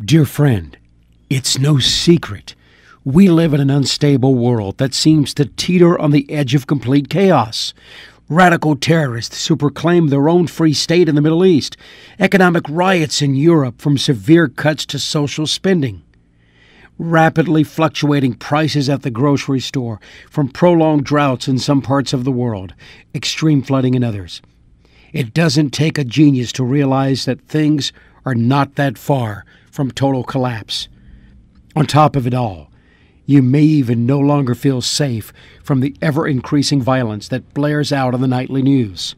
Dear friend, it's no secret. We live in an unstable world that seems to teeter on the edge of complete chaos. Radical terrorists who proclaim their own free state in the Middle East, economic riots in Europe from severe cuts to social spending, rapidly fluctuating prices at the grocery store from prolonged droughts in some parts of the world, extreme flooding in others. It doesn't take a genius to realize that things are not that far from total collapse. On top of it all, you may even no longer feel safe from the ever-increasing violence that blares out on the nightly news.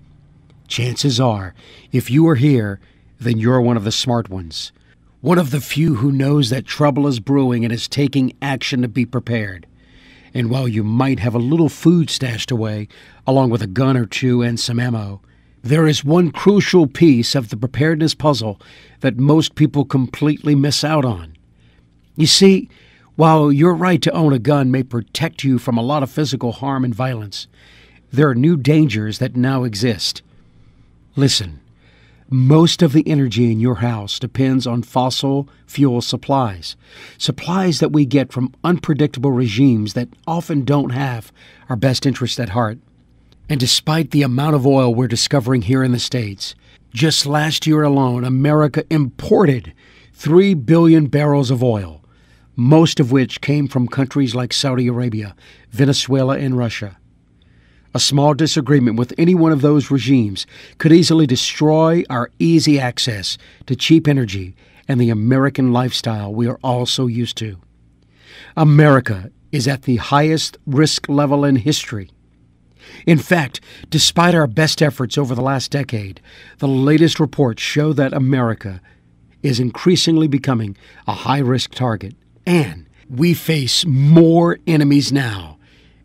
Chances are, if you are here, then you're one of the smart ones. One of the few who knows that trouble is brewing and is taking action to be prepared. And while you might have a little food stashed away, along with a gun or two and some ammo, there is one crucial piece of the preparedness puzzle that most people completely miss out on. You see, while your right to own a gun may protect you from a lot of physical harm and violence, there are new dangers that now exist. Listen, most of the energy in your house depends on fossil fuel supplies, supplies that we get from unpredictable regimes that often don't have our best interest at heart. And despite the amount of oil we're discovering here in the States, just last year alone, America imported 3 billion barrels of oil, most of which came from countries like Saudi Arabia, Venezuela, and Russia. A small disagreement with any one of those regimes could easily destroy our easy access to cheap energy and the American lifestyle we are all so used to. America is at the highest risk level in history. In fact, despite our best efforts over the last decade, the latest reports show that America is increasingly becoming a high-risk target, and we face more enemies now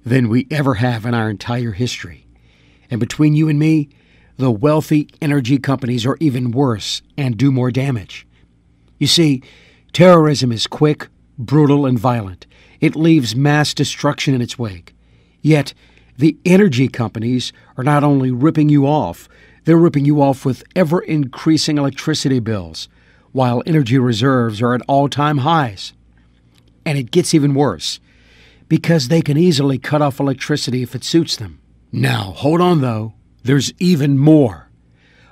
than we ever have in our entire history. And between you and me, the wealthy energy companies are even worse and do more damage. You see, terrorism is quick, brutal, and violent. It leaves mass destruction in its wake. Yet, the energy companies are not only ripping you off, they're ripping you off with ever-increasing electricity bills, while energy reserves are at all-time highs. And it gets even worse, because they can easily cut off electricity if it suits them. Now, hold on though, there's even more.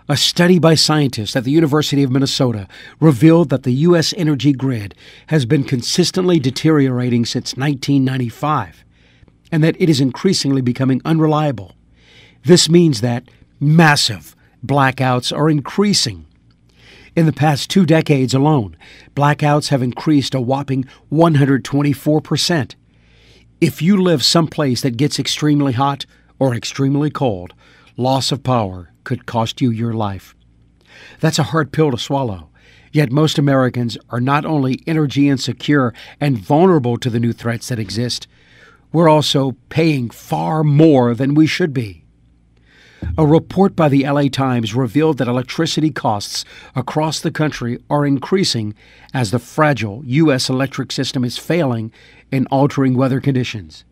A study by scientists at the University of Minnesota revealed that the U.S. energy grid has been consistently deteriorating since 1995. And that it is increasingly becoming unreliable. This means that massive blackouts are increasing. In the past 2 decades alone, blackouts have increased a whopping 124%. If you live someplace that gets extremely hot or extremely cold, loss of power could cost you your life. That's a hard pill to swallow. Yet most Americans are not only energy insecure and vulnerable to the new threats that exist, we're also paying far more than we should be. A report by the LA Times revealed that electricity costs across the country are increasing as the fragile U.S. electric system is failing in altering weather conditions.